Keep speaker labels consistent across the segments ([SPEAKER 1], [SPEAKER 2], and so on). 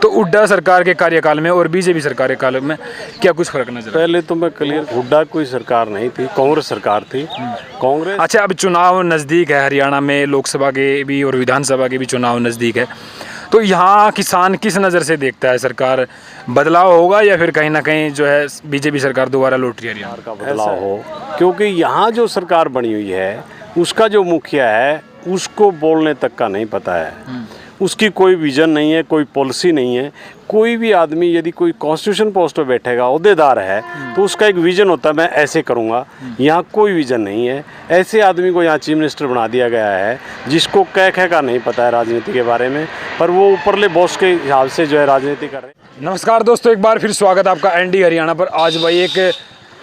[SPEAKER 1] तो हुड्डा सरकार के कार्यकाल में और बीजेपी सरकार के काल में क्या कुछ फर्क नजर आया?
[SPEAKER 2] पहले तो मैं क्लियर, हुड्डा कोई सरकार नहीं थी, कांग्रेस सरकार थी। कांग्रेस
[SPEAKER 1] अच्छा, अब चुनाव नज़दीक है, हरियाणा में लोकसभा के भी और विधानसभा के भी चुनाव नज़दीक है, तो यहाँ किसान किस नज़र से देखता है? सरकार बदलाव होगा या फिर कहीं ना कहीं जो है बीजेपी सरकार दोबारा लौट रही है हरियाणा
[SPEAKER 2] का बदलाव हो? क्योंकि यहाँ जो सरकार बनी हुई है उसका जो मुखिया है उसको बोलने तक का नहीं पता है, उसकी कोई विजन नहीं है, कोई पॉलिसी नहीं है। कोई भी आदमी यदि कोई कॉन्स्टिट्यूशन पोस्ट पे बैठेगा, ओहदेदार है, तो उसका एक विजन होता है, मैं ऐसे करूँगा। यहाँ कोई विजन नहीं है। ऐसे आदमी को यहाँ चीफ मिनिस्टर बना दिया गया है जिसको कह का नहीं पता है राजनीति के बारे में, पर वो ऊपरले बॉस के हिसाब से जो है राजनीति कर रहे हैं।
[SPEAKER 1] नमस्कार दोस्तों, एक बार फिर स्वागत आपका एनडी हरियाणा पर। आज भाई एक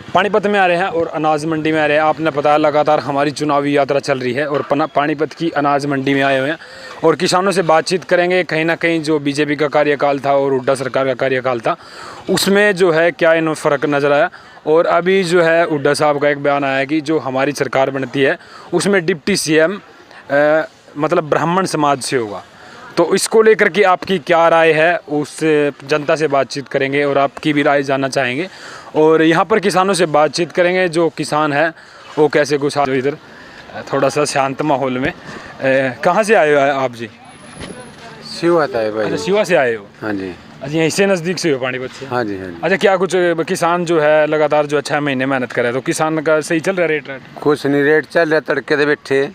[SPEAKER 1] पानीपत में आ रहे हैं और अनाज मंडी में आ रहे हैं। आपने पता, लगातार हमारी चुनावी यात्रा चल रही है और पानीपत की अनाज मंडी में आए हुए हैं और किसानों से बातचीत करेंगे। कहीं ना कहीं जो बीजेपी का कार्यकाल था और हुड्डा सरकार का कार्यकाल था, उसमें जो है क्या इन फ़र्क नज़र आया। और अभी जो है हुड्डा साहब का एक बयान आया है कि जो हमारी सरकार बनती है उसमें डिप्टी सीएम मतलब ब्राह्मण समाज से होगा। तो इसको लेकर के आपकी क्या राय है, उस जनता से बातचीत करेंगे और आपकी भी राय जानना चाहेंगे। और यहाँ पर किसानों से बातचीत करेंगे, जो किसान है वो कैसे गुस्सा। इधर थोड़ा सा शांत माहौल में कहाँ से आए हो आप जी?
[SPEAKER 3] शिवा था भाई।
[SPEAKER 1] अच्छा, शिवा से आए हो?
[SPEAKER 3] हाँ जी।
[SPEAKER 1] अच्छा, यहीं से नज़दीक से हो पानीपत से?
[SPEAKER 3] हाँ जी, हाँ जी।
[SPEAKER 1] अच्छा, क्या कुछ किसान जो है लगातार जो 6 महीने मेहनत करे, तो किसान का सही चल रहा है रेट?
[SPEAKER 3] कुछ नहीं, रेट चल रहा, तड़के दे बैठे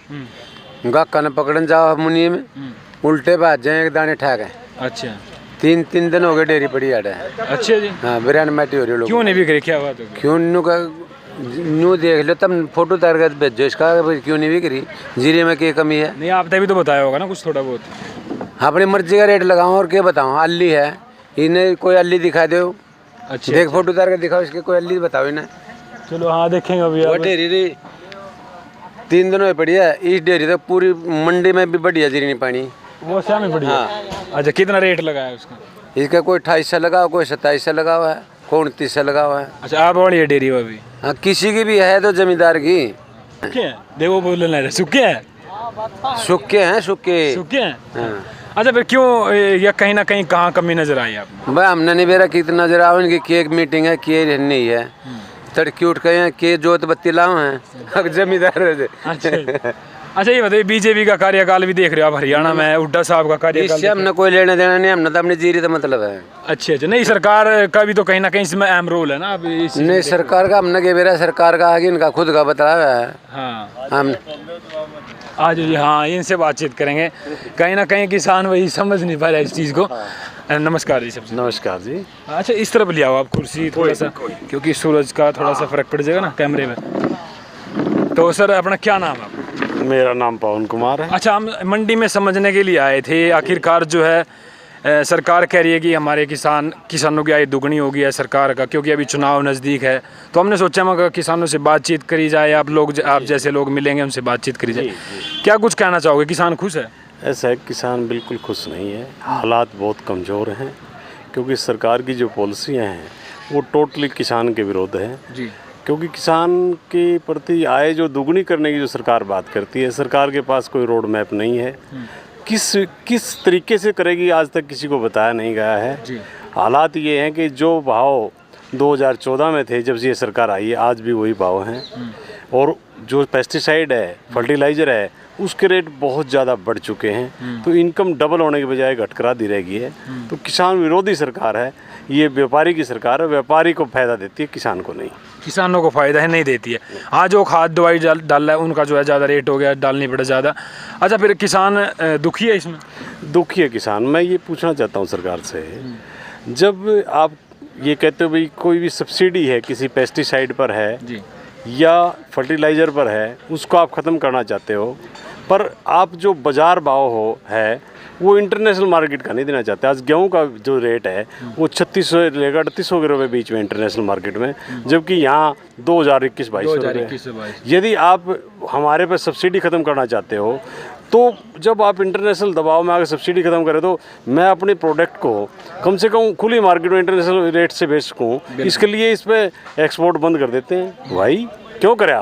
[SPEAKER 3] गाका ने पकड़न जाओ मुनिये में, उल्टे बाज जाए, एक दाने ठा गए।
[SPEAKER 1] अच्छा,
[SPEAKER 3] 3 दिन हो गए डेरी पड़ी आड़े।
[SPEAKER 1] अच्छा जी।
[SPEAKER 3] हाँ, बिरयानी माटी हो रही है लोग।
[SPEAKER 1] क्यों नहीं बिक रही, क्या हुआ? तो
[SPEAKER 3] क्यों न्यू का न्यू देख लो, तब फोटो तार कर भेजो इसका, क्यों नहीं बिक रही? जीरे में क्या कमी है?
[SPEAKER 1] नहीं, आपने भी तो बताया होगा ना कुछ थोड़ा बहुत।
[SPEAKER 3] अपनी मर्जी का रेट लगाओ और क्या बताऊँ। अल्ली है, इन्हें कोई अल्ली दिखा दो।
[SPEAKER 1] अच्छा,
[SPEAKER 3] देख फोटो तार कर दिखाओ इसके, कोई अल्ली बताओ इन्हें।
[SPEAKER 1] चलो हाँ, देखेंगे अभी।
[SPEAKER 3] वो डेरी 3 दिन में पड़ी है, इस डेरी तो पूरी मंडी में भी बढ़िया जीरी नहीं पानी।
[SPEAKER 1] वो शाम में पड़ी है? अच्छा, कितना रेट लगाया उसका?
[SPEAKER 3] इसका कोई 28 से लगा, कोई 27 से लगा हुआ है, कोई 29 से लगा हुआ है।
[SPEAKER 1] अच्छा, आप वाली है डेयरी वो भी?
[SPEAKER 3] हाँ, किसी की भी है तो जमींदार की।
[SPEAKER 1] सूखे हैं? देखो बोल रहे सूखे हैं,
[SPEAKER 3] सूखे हैं, सूखे
[SPEAKER 1] सूखे हैं।
[SPEAKER 3] हाँ।
[SPEAKER 1] अच्छा, फिर क्यों या कहीं ना कहीं कहाँ कमी नजर आई आपको?
[SPEAKER 3] भाई हमने नहीं बेरा कितना नजर आओ इनकी, की एक मीटिंग है, की नहीं है, तड़की उठ गए हैं, के जोत बत्ती लाओ हैं जमींदार।
[SPEAKER 1] अच्छा, ये बताइए, बीजेपी का कार्यकाल भी देख रहे हो आप हरियाणा में, हुड्डा साहब का कार्यकाल?
[SPEAKER 3] इससे हमने कोई लेना देना नहीं, हमने तो अपनी जीरी का मतलब है।
[SPEAKER 1] अच्छा अच्छा, नहीं सरकार का भी तो कहीं ना कहीं इसमें अहम रोल है ना। अब
[SPEAKER 3] नहीं, सरकार का हमने के बेरा सरकार का आगे इनका खुद का बताया है।
[SPEAKER 1] हाँ,
[SPEAKER 3] हम
[SPEAKER 1] आज जी हाँ, इनसे बातचीत करेंगे। कहीं ना कहीं किसान वही समझ नहीं पा रहा इस चीज़ को। नमस्कार जी। सबसे
[SPEAKER 2] नमस्कार जी।
[SPEAKER 1] अच्छा, इस तरफ ले आओ आप कुर्सी थोड़ा सा, क्योंकि सूरज का थोड़ा सा फर्क पड़ जाएगा ना कैमरे में। तो सर, अपना क्या नाम है?
[SPEAKER 2] मेरा नाम पवन कुमार है।
[SPEAKER 1] अच्छा, हम मंडी में समझने के लिए आए थे। आखिरकार जो है सरकार कह रही है कि हमारे किसानों की आय दुगनी होगी है सरकार का, क्योंकि अभी चुनाव नज़दीक है। तो हमने सोचा मगर किसानों से बातचीत करी जाए, आप जैसे लोग मिलेंगे उनसे बातचीत करी जाए। क्या कुछ कहना चाहोगे? किसान खुश है?
[SPEAKER 2] ऐसा है, किसान बिल्कुल खुश नहीं है, हालात बहुत कमज़ोर हैं, क्योंकि सरकार की जो पॉलिसियाँ हैं वो टोटली किसान के विरोध है
[SPEAKER 1] जी।
[SPEAKER 2] क्योंकि किसान के प्रति आय जो दुगनी करने की जो सरकार बात करती है, सरकार के पास कोई रोड मैप नहीं है। किस तरीके से करेगी आज तक किसी को बताया नहीं गया है जी। हालात ये हैं कि जो भाव 2014 में थे जब ये सरकार आई है, आज भी वही भाव हैं। और जो पेस्टिसाइड है, फर्टिलाइज़र है, उसके रेट बहुत ज़्यादा बढ़ चुके हैं। तो इनकम डबल होने के बजाय घटकरा दी रहेगी है। तो किसान विरोधी सरकार है ये, व्यापारी की सरकार है। व्यापारी को फ़ायदा देती है, किसान को नहीं।
[SPEAKER 1] किसानों को फ़ायदा है, नहीं देती है। हाँ, जो खाद दवाई डाल रहा है उनका जो है ज़्यादा रेट हो गया, डालनी पड़े ज़्यादा। अच्छा, फिर किसान दुखी है इसमें?
[SPEAKER 2] दुखी है किसान। मैं ये पूछना चाहता हूँ सरकार से, जब आप ये कहते हो भाई कोई भी सब्सिडी है किसी पेस्टिसाइड पर है जी, या फर्टिलाइज़र पर है, उसको आप ख़त्म करना चाहते हो, पर आप जो बाज़ार भाव है वो इंटरनेशनल मार्केट का नहीं देना चाहते। आज गेहूं का जो रेट है वो 3600 लेकर 3800 के रुपये बीच में इंटरनेशनल मार्केट में, जबकि यहाँ 2021-2200। यदि आप हमारे पे सब्सिडी ख़त्म करना चाहते हो, तो जब आप इंटरनेशनल दबाव में आकर सब्सिडी ख़त्म करें, तो मैं अपने प्रोडक्ट को कम से कम खुली मार्केट में इंटरनेशनल रेट से बेच सकूँ, इसके लिए इस पर एक्सपोर्ट बंद कर देते हैं। भाई क्यों करा?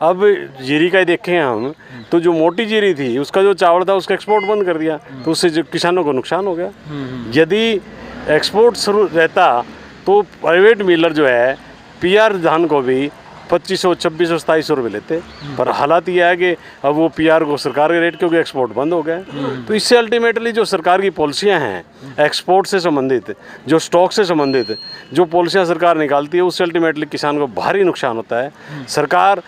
[SPEAKER 2] अब जीरी का ही देखें हम, तो जो मोटी जीरी थी उसका जो चावल था उसका एक्सपोर्ट बंद कर दिया, तो उससे जो किसानों को नुकसान हो गया। यदि एक्सपोर्ट शुरू रहता तो प्राइवेट मिलर जो है पीआर धान को भी 2500, 2600, 2700 रुपये लेते। पर हालात ये है कि अब वो पीआर को सरकार के रेट, क्योंकि एक्सपोर्ट बंद हो गए। तो इससे अल्टीमेटली जो सरकार की पॉलिसियां हैं एक्सपोर्ट से संबंधित, जो स्टॉक से संबंधित जो पॉलिसियां सरकार निकालती है, उससे अल्टीमेटली किसान को भारी नुकसान होता है। सरकार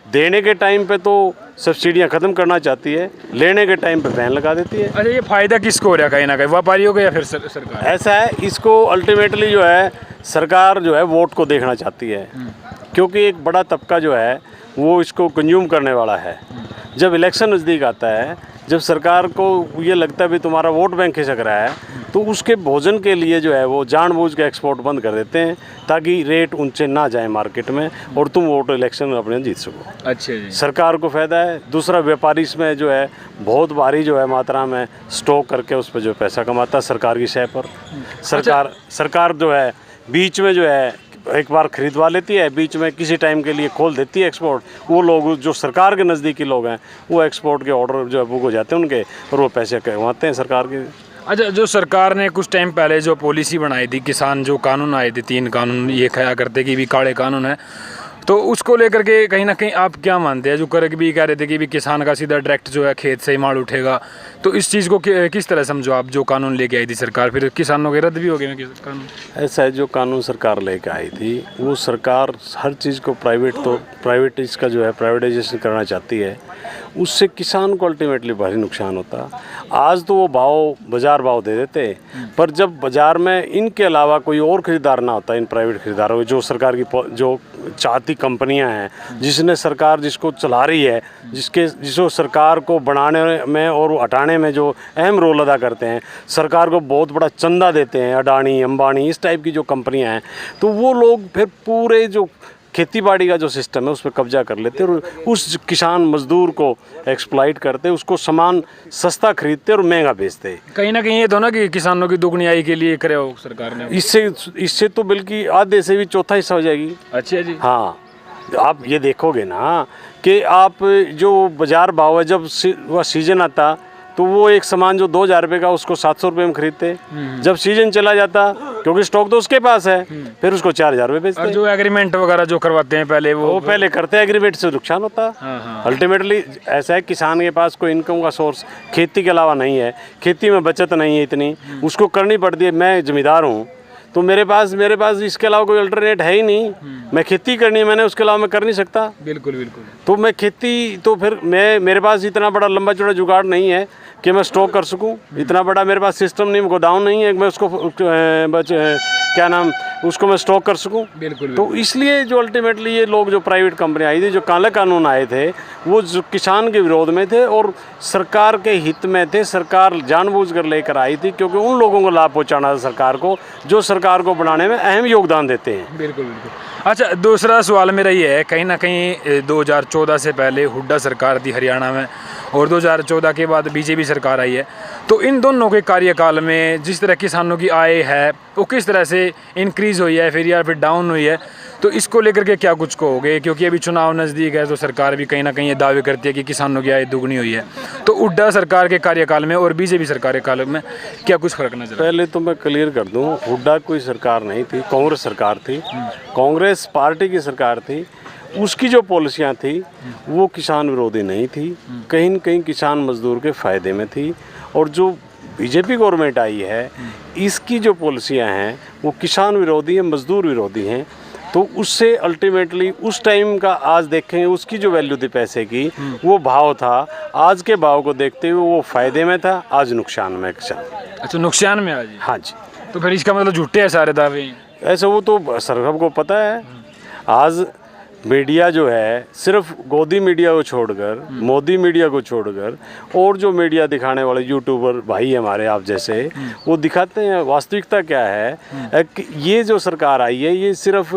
[SPEAKER 2] देने के टाइम पे तो सब्सिडियां ख़त्म करना चाहती है, लेने के टाइम पे बैन लगा देती है।
[SPEAKER 1] अच्छा, ये फ़ायदा किसको हो रहा है? कहीं ना कहीं व्यापारियों को या फिर सरकार?
[SPEAKER 2] ऐसा है, इसको अल्टीमेटली जो है सरकार जो है वोट को देखना चाहती है, क्योंकि एक बड़ा तबका जो है वो इसको कंज्यूम करने वाला है। जब इलेक्शन नज़दीक आता है, जब सरकार को ये लगता है भी तुम्हारा वोट बैंक खिसक रहा है, तो उसके भोजन के लिए जो है वो जानबूझ के एक्सपोर्ट बंद कर देते हैं ताकि रेट ऊंचे ना जाए मार्केट में और तुम वोट इलेक्शन अपने जीत सको।
[SPEAKER 1] अच्छा जी।
[SPEAKER 2] सरकार को फ़ायदा है। दूसरा, व्यापारी इसमें जो है बहुत भारी जो है मात्रा में स्टॉक करके उस पर जो पैसा कमाता है सरकार की शय पर। सरकार जो है बीच में जो है एक बार खरीदवा लेती है, बीच में किसी टाइम के लिए खोल देती है एक्सपोर्ट। वो लोग जो सरकार के नज़दीकी लोग हैं वो एक्सपोर्ट के ऑर्डर जो है बुक हो जाते हैं उनके, और वो पैसे कमाते हैं सरकार के।
[SPEAKER 1] अच्छा, जो सरकार ने कुछ टाइम पहले जो पॉलिसी बनाई थी, किसान जो कानून आए थे, 3 कानून ये कहा करते कि भी काले कानून है, तो उसको लेकर के कहीं ना कहीं आप क्या मानते हैं? जो कर भी कह रहे थे कि भी किसान का सीधा डायरेक्ट जो है खेत से ही माल उठेगा, तो इस चीज़ को किस तरह समझो आप? जो कानून लेके आई थी सरकार, फिर किसानों के रद्द भी हो गए कानून?
[SPEAKER 2] ऐसा है, जो कानून सरकार लेके आई थी वो सरकार हर चीज़ को प्राइवेट इसका जो है प्राइवेटाइजेशन करना चाहती है, उससे किसान को अल्टीमेटली भारी नुकसान होता। आज तो वो बाज़ार भाव दे देते, पर जब बाज़ार में इनके अलावा कोई और ख़रीदार ना होता, इन प्राइवेट ख़रीदारों को, जो सरकार की जो चाहती कंपनियां हैं, जिसने सरकार जिसको चला रही है, जिसको सरकार को बनाने में और हटाने में जो अहम रोल अदा करते हैं, सरकार को बहुत बड़ा चंदा देते हैं, अडानी, अंबानी, इस टाइप की जो कंपनियां हैं, तो वो लोग फिर पूरे जो खेती बाड़ी का जो सिस्टम है उस पर कब्जा कर लेते हैं और उस किसान मजदूर को एक्सप्लॉइट करते, उसको सामान सस्ता खरीदते और महंगा बेचते।
[SPEAKER 1] कहीं ना कहीं ये तो ना कि किसानों की दुगनियाई के लिए करे हो सरकार ने।
[SPEAKER 2] इससे तो बल्कि आधे से भी चौथा हिस्सा हो जाएगी।
[SPEAKER 1] अच्छा जी।
[SPEAKER 2] हाँ, आप ये देखोगे ना कि आप जो बाज़ार भाव है, जब वह सीजन आता तो वो एक सामान जो 2000 रुपये का उसको 700 रुपये में खरीदते। जब सीजन चला जाता, क्योंकि स्टॉक तो उसके पास है, फिर उसको 4000 रुपये बेचते।
[SPEAKER 1] और जो एग्रीमेंट वगैरह जो करवाते हैं पहले वो
[SPEAKER 2] पहले करते हैं, एग्रीमेंट से नुकसान होता। अल्टीमेटली ऐसा है, किसान के पास कोई इनकम का सोर्स खेती के अलावा नहीं है, खेती में बचत नहीं है इतनी, उसको करनी पड़ती है। मैं ज़मींदार हूँ तो मेरे पास इसके अलावा कोई अल्टरनेट है ही नहीं, मैं खेती करनी है, मैंने उसके अलावा मैं कर नहीं सकता।
[SPEAKER 1] बिल्कुल बिल्कुल।
[SPEAKER 2] तो मैं खेती, तो फिर मेरे पास इतना बड़ा लंबा चौड़ा जुगाड़ नहीं है कि मैं स्टॉक कर सकूं, इतना बड़ा मेरे पास सिस्टम नहीं, गोडाउन नहीं है, मैं उसको उसको मैं स्टॉक कर सकूं।
[SPEAKER 1] बिल्कुल।
[SPEAKER 2] तो इसलिए जो अल्टीमेटली ये लोग, जो प्राइवेट कंपनी आई थी, जो काले कानून आए थे, वो जो किसान के विरोध में थे और सरकार के हित में थे। सरकार जानबूझकर लेकर आई थी क्योंकि उन लोगों को लाभ पहुंचाना था सरकार को, जो सरकार को बनाने में अहम योगदान देते हैं।
[SPEAKER 1] बिल्कुल बिल्कुल। अच्छा, दूसरा सवाल मेरा ये है, कहीं ना कहीं 2014 से पहले हुड्डा सरकार थी हरियाणा में और 2014 के बाद बीजेपी सरकार आई है, तो इन दोनों के कार्यकाल में जिस तरह किसानों की आय है वो किस तरह से इंक्रीज़ हुई है फिर या फिर डाउन हुई है, तो इसको लेकर के क्या कुछ कहोगे? क्योंकि अभी चुनाव नज़दीक है तो सरकार भी कहीं ना कहीं ये दावे करती है कि किसानों की आय दुगनी हुई है, तो हुड्डा सरकार के कार्यकाल में और बीजेपी सरकार के काल में क्या कुछ फर्क नजर?
[SPEAKER 2] पहले तो मैं क्लियर कर दूं, हुड्डा कोई सरकार नहीं थी, कांग्रेस सरकार थी, कांग्रेस पार्टी की सरकार थी। उसकी जो पॉलिसियां थी वो किसान विरोधी नहीं थी, कहीं न कहीं किसान मजदूर के फ़ायदे में थी। और जो बीजेपी गवर्नमेंट आई है, इसकी जो पॉलिसियां हैं वो किसान विरोधी हैं, मजदूर विरोधी हैं। तो उससे अल्टीमेटली उस टाइम का आज देखेंगे, उसकी जो वैल्यू थी पैसे की, वो भाव था, आज के भाव को देखते हुए वो फ़ायदे में था, आज नुकसान में किसान।
[SPEAKER 1] अच्छा, नुकसान में आज? हाँ
[SPEAKER 2] जी।
[SPEAKER 1] तो फिर इसका मतलब झूठे हैं सारे दावे?
[SPEAKER 2] ऐसा वो तो सबको पता है। आज मीडिया जो है, सिर्फ गोदी मीडिया को छोड़कर, मोदी मीडिया को छोड़कर, और जो मीडिया दिखाने वाले यूट्यूबर भाई हमारे आप जैसे, वो दिखाते हैं वास्तविकता क्या है। कि ये जो सरकार आई है ये सिर्फ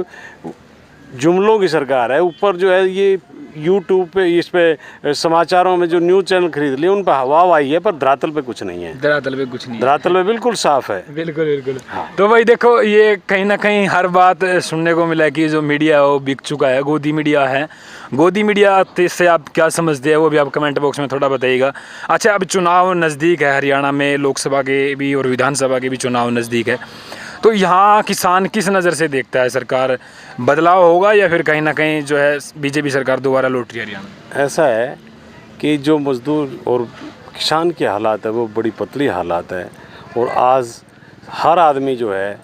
[SPEAKER 2] जुमलों की सरकार है, ऊपर जो है ये यूट्यूब पे इस पे समाचारों में जो न्यूज़ चैनल खरीद लिए उन पर हवा आई है, पर धरातल पे कुछ नहीं है।
[SPEAKER 1] धरातल पे कुछ नहीं है।
[SPEAKER 2] धरातल पे बिल्कुल साफ है।
[SPEAKER 1] बिल्कुल बिल्कुल। तो भाई देखो, ये कहीं ना कहीं हर बात सुनने को मिला कि जो मीडिया है वो बिक चुका है, गोदी मीडिया है। गोदी मीडिया से आप क्या समझते हैं वो भी आप कमेंट बॉक्स में थोड़ा बताइएगा। अच्छा, अब चुनाव नज़दीक है, हरियाणा में लोकसभा के भी और विधानसभा के भी चुनाव नज़दीक है, तो यहाँ किसान किस नज़र से देखता है? सरकार बदलाव होगा या फिर कहीं ना कहीं जो है बीजेपी सरकार दोबारा लौट रही है हरियाणा?
[SPEAKER 2] ऐसा है कि जो मज़दूर और किसान की हालात है वो बड़ी पतली हालात है, और आज हर आदमी जो है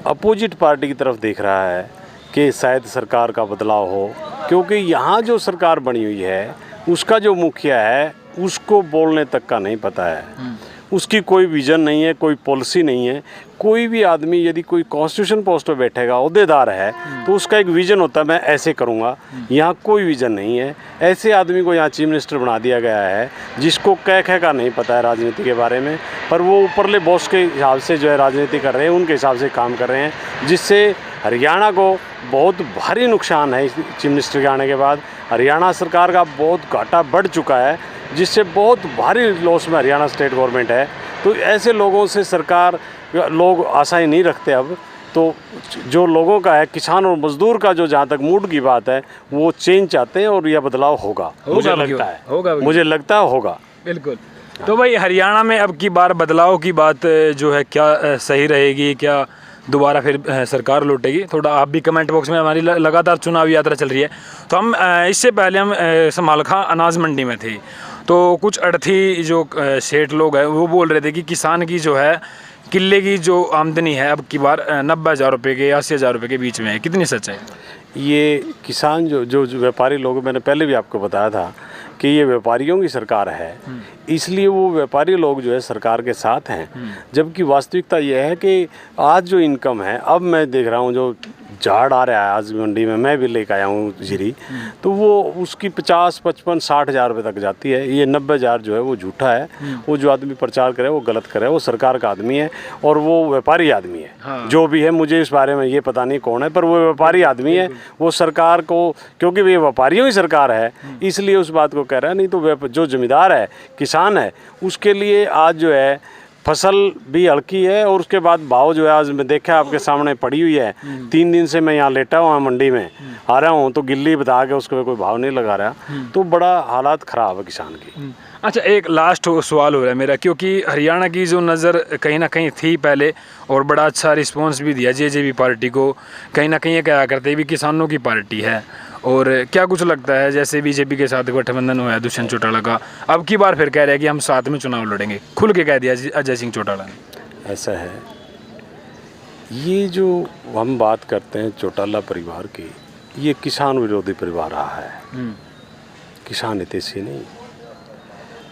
[SPEAKER 2] अपोजिट पार्टी की तरफ देख रहा है कि शायद सरकार का बदलाव हो, क्योंकि यहाँ जो सरकार बनी हुई है उसका जो मुखिया है उसको बोलने तक का नहीं पता है, उसकी कोई विज़न नहीं है, कोई पॉलिसी नहीं है। कोई भी आदमी यदि कोई कॉन्स्टिट्यूशन पोस्ट पे बैठेगा, अहदेदार है, तो उसका एक विज़न होता है, मैं ऐसे करूँगा। यहाँ कोई विज़न नहीं है। ऐसे आदमी को यहाँ चीफ मिनिस्टर बना दिया गया है जिसको कह का नहीं पता है राजनीति के बारे में, पर वो ऊपरले बॉस के हिसाब से जो है राजनीति कर रहे हैं, उनके हिसाब से काम कर रहे हैं, जिससे हरियाणा को बहुत भारी नुकसान है। चीफ मिनिस्टर के आने के बाद हरियाणा सरकार का बहुत घाटा बढ़ चुका है, जिससे बहुत भारी लॉस में हरियाणा स्टेट गवर्नमेंट है। तो ऐसे लोगों से सरकार लोग आशाएं नहीं रखते अब। तो जो लोगों का है, किसान और मजदूर का जो जहाँ तक मूड की बात है, वो चेंज चाहते हैं और यह बदलाव होगा, मुझे लगता है। मुझे लगता है होगा।
[SPEAKER 1] बिल्कुल। तो भाई हरियाणा में अब की बार बदलाव की बात जो है क्या सही रहेगी? क्या दोबारा फिर सरकार लौटेगी? थोड़ा आप भी कमेंट बॉक्स में, हमारी लगातार चुनावी यात्रा चल रही है, तो हम इससे पहले हम समालखा अनाज मंडी में थे, तो कुछ अड़थी जो सेठ लोग हैं वो बोल रहे थे कि किसान की जो है किले की जो आमदनी है अब की बार 90,000 रुपये के 80,000 रुपये के बीच में है। कितनी सच है?
[SPEAKER 2] ये किसान जो व्यापारी लोग, मैंने पहले भी आपको बताया था कि ये व्यापारियों की सरकार है, इसलिए वो व्यापारी लोग जो है सरकार के साथ हैं। जबकि वास्तविकता ये है कि आज जो इनकम है, अब मैं देख रहा हूँ जो झाड़ आ रहा है आज मंडी में, मैं भी लेकर आया हूँ जीरी, तो वो उसकी 50, 55, 60,000 रुपये तक जाती है। ये 90,000 जो है वो झूठा है। वो जो आदमी प्रचार करे वो गलत करे, वो सरकार का आदमी है और वो व्यापारी आदमी है। हाँ। जो भी है, मुझे इस बारे में ये पता नहीं कौन है, पर वो व्यापारी आदमी है। वो सरकार को, क्योंकि ये व्यापारियों की सरकार है, इसलिए उस बात को कह रहा है। नहीं तो जो जमींदार है, किसान है, उसके लिए आज जो है फसल भी हल्की है, और उसके बाद भाव जो है आज मैं देखा आपके सामने पड़ी हुई है। 3 दिन से मैं यहाँ लेटा हुआ मंडी में आ रहा हूँ, तो गिल्ली बता के उसको कोई भाव नहीं लगा रहा, तो बड़ा हालात ख़राब है किसान की।
[SPEAKER 1] अच्छा, एक लास्ट सवाल हो रहा है मेरा, क्योंकि हरियाणा की जो नज़र कहीं ना कहीं थी पहले, और बड़ा अच्छा रिस्पांस भी दिया जेजेपी पार्टी को, कहीं ना कहीं ये कहा करते भी किसानों की पार्टी है, और क्या कुछ लगता है जैसे बीजेपी के साथ गठबंधन हुआ है दुष्यंत चौटाला का, अब की बार फिर कह रहे हैं कि हम साथ में चुनाव लड़ेंगे, खुल के कह दिया अजय सिंह चौटाला ने।
[SPEAKER 2] ऐसा है, ये जो हम बात करते हैं चौटाला परिवार की, ये किसान विरोधी परिवार रहा है, किसान हितैषी नहीं।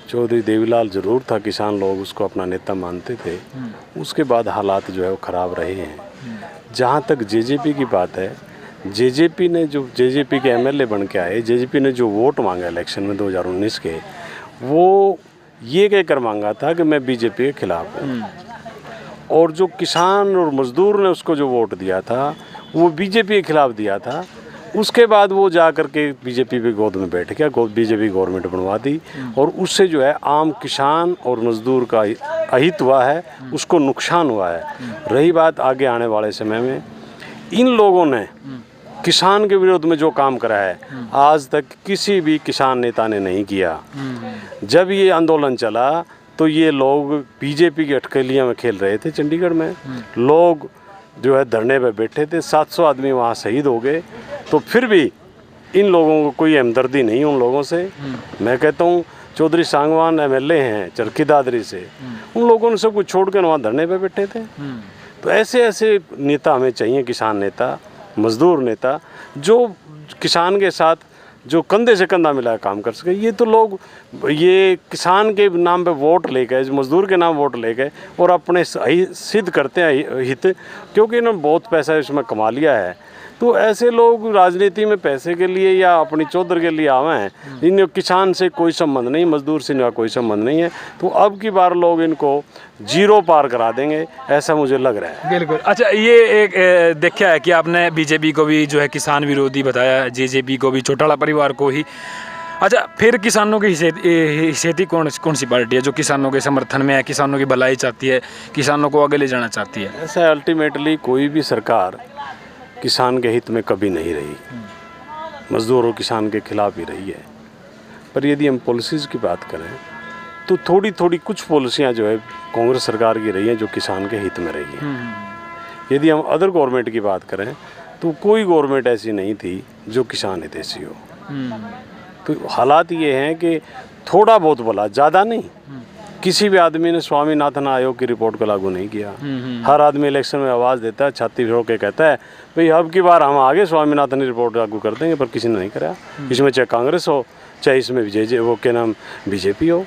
[SPEAKER 2] चौधरी देवीलाल जरूर था, किसान लोग उसको अपना नेता मानते थे, उसके बाद हालात जो है वो ख़राब रहे हैं। जहाँ तक जेजेपी की बात है, जेजेपी ने जो जेजेपी के एमएलए बन के आए, जेजेपी ने जो वोट मांगा इलेक्शन में 2019 के, वो ये कहकर मांगा था कि मैं बीजेपी के खिलाफ हूँ, और जो किसान और मजदूर ने उसको जो वोट दिया था वो बीजेपी के खिलाफ दिया था। उसके बाद वो जा कर के बीजेपी पे गोद में बैठ गया, बीजेपी गवर्नमेंट बनवा दी, और उससे जो है आम किसान और मजदूर का अहित हुआ है, उसको नुकसान हुआ है। रही बात आगे आने वाले समय में, इन लोगों ने किसान के विरोध में जो काम करा है आज तक किसी भी किसान नेता ने नहीं किया। जब ये आंदोलन चला तो ये लोग बीजेपी की अटकलियाँ में खेल रहे थे। चंडीगढ़ में लोग जो है धरने पे बैठे थे, 700 आदमी वहाँ शहीद हो गए, तो फिर भी इन लोगों को कोई हमदर्दी नहीं उन लोगों से। मैं कहता हूँ चौधरी सांगवान एमएलए हैं चरखी दादरी से, उन लोगों ने सब कुछ छोड़ कर वहाँ धरने पे बैठे थे। तो ऐसे ऐसे नेता हमें चाहिए, किसान नेता, मजदूर नेता, जो किसान के साथ जो कंधे से कंधा मिला काम कर सके। ये तो लोग ये किसान के नाम पे वोट ले गए, मजदूर के नाम वोट ले गए और अपने सिद्ध करते हैं हित, क्योंकि इन्होंने बहुत पैसा इसमें कमा लिया है। तो ऐसे लोग राजनीति में पैसे के लिए या अपनी चौधर के लिए आवे हैं, इन्हें किसान से कोई संबंध नहीं, मजदूर से इनका कोई संबंध नहीं है। तो अब की बार लोग इनको जीरो पार करा देंगे, ऐसा मुझे लग रहा है।
[SPEAKER 1] बिल्कुल। अच्छा, ये एक देखा है कि आपने बीजेपी को भी जो है किसान विरोधी बताया, जेजेपी को भी, चौटाला परिवार परिवार को ही। अच्छा, फिर किसानों की हिसैती कौन सी पार्टी है जो किसानों के समर्थन में है, किसानों की भलाई चाहती है, किसानों को आगे ले जाना चाहती है?
[SPEAKER 2] ऐसा है, अल्टीमेटली कोई भी सरकार किसान के हित में कभी नहीं रही, मजदूर और किसान के खिलाफ ही रही है। पर यदि हम पॉलिसीज़ की बात करें तो थोड़ी थोड़ी कुछ पॉलिसियाँ जो है कांग्रेस सरकार की रही हैं जो किसान के हित में रही हैं। यदि हम अदर गवर्नमेंट की बात करें तो कोई गवर्नमेंट ऐसी नहीं थी जो किसान हितैषी हो। तो हालात ये हैं कि थोड़ा बहुत बोला, ज़्यादा नहीं। किसी भी आदमी ने स्वामीनाथन आयोग की रिपोर्ट को लागू नहीं किया। हर आदमी इलेक्शन में आवाज़ देता है, छाती फीर के कहता है भाई अब की बार हम आगे स्वामीनाथन की रिपोर्ट लागू कर देंगे, पर किसी ने नहीं करा। इसमें चाहे कांग्रेस हो, चाहे इसमें वो क्या नाम बीजेपी हो।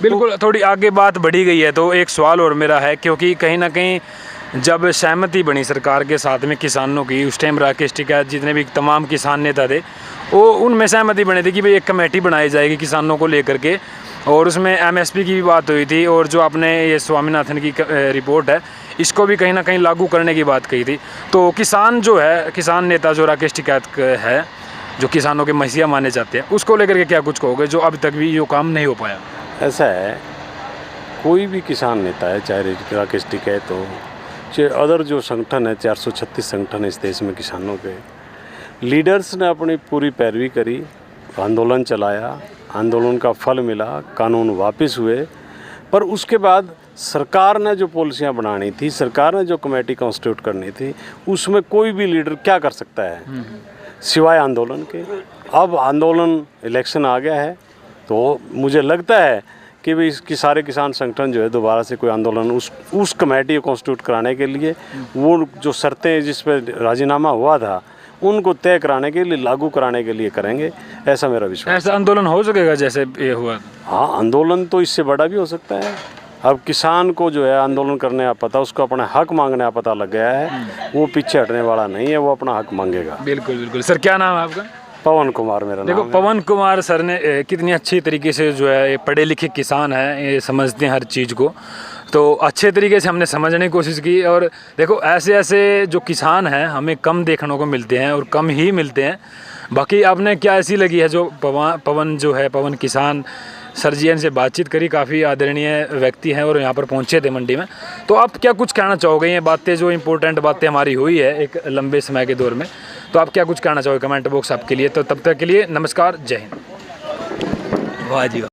[SPEAKER 1] बिल्कुल, थोड़ी आगे बात बढ़ी गई है। तो एक सवाल और मेरा है, क्योंकि कहीं ना कहीं जब सहमति बनी सरकार के साथ में किसानों की, उस टाइम राकेश टिकैत जितने भी तमाम किसान नेता थे वो उनमें सहमति बनी थी कि भाई एक कमेटी बनाई जाएगी किसानों को लेकर के, और उसमें एमएसपी की भी बात हुई थी, और जो आपने ये स्वामीनाथन की रिपोर्ट है इसको भी कहीं ना कहीं लागू करने की बात कही थी। तो किसान जो है, किसान नेता जो राकेश टिकैत है, जो किसानों के मसीहा माने जाते हैं, उसको लेकर के क्या कुछ कहोगे जो अब तक भी ये काम नहीं हो पाया?
[SPEAKER 2] ऐसा है, कोई भी किसान नेता है, चाहे राकेश टिकैत हो, चाहे अदर जो संगठन है, 436 संगठन है इस देश में किसानों के, लीडर्स ने अपनी पूरी पैरवी करी, आंदोलन चलाया, आंदोलन का फल मिला, कानून वापस हुए। पर उसके बाद सरकार ने जो पॉलिसियां बनानी थी, सरकार ने जो कमेटी कॉन्स्टिट्यूट करनी थी, उसमें कोई भी लीडर क्या कर सकता है सिवाय आंदोलन के। अब आंदोलन, इलेक्शन आ गया है, तो मुझे लगता है कि भाई इसकी सारे किसान संगठन जो है दोबारा से कोई आंदोलन उस कमेटी को कॉन्स्टिट्यूट कराने के लिए, वो जो शर्तें जिस पर राजीनामा हुआ था उनको तय कराने के लिए, लागू कराने के लिए करेंगे, ऐसा मेरा विश्वास।
[SPEAKER 1] ऐसा आंदोलन हो सकेगा जैसे ये हुआ?
[SPEAKER 2] हाँ, आंदोलन तो इससे बड़ा भी हो सकता है। अब किसान को जो है आंदोलन करने का पता, उसको अपना हक मांगने का पता लग गया है, वो पीछे हटने वाला नहीं है, वो अपना हक मांगेगा।
[SPEAKER 1] बिल्कुल बिल्कुल। सर, क्या नाम है आपका?
[SPEAKER 2] पवन कुमार मेरा नाम है।
[SPEAKER 1] देखो, पवन कुमार सर ने कितनी अच्छी तरीके से जो है, पढ़े लिखे किसान हैं, ये समझते हैं हर चीज़ को, तो अच्छे तरीके से हमने समझने की कोशिश की। और देखो, ऐसे ऐसे जो किसान हैं हमें कम देखने को मिलते हैं और कम ही मिलते हैं। बाकी आपने क्या ऐसी लगी है जो पवन जो है, पवन किसान सर जी इनसे बातचीत करी, काफ़ी आदरणीय व्यक्ति हैं और यहाँ पर पहुँचे थे मंडी में। तो आप क्या कुछ कहना चाहोगे? ये बातें जो इंपॉर्टेंट बातें हमारी हुई है एक लंबे समय के दौर में, तो आप क्या कुछ कहना चाहोगे? कमेंट बॉक्स आपके लिए। तो तब तक के लिए नमस्कार, जय हिंद।
[SPEAKER 4] वाह जी।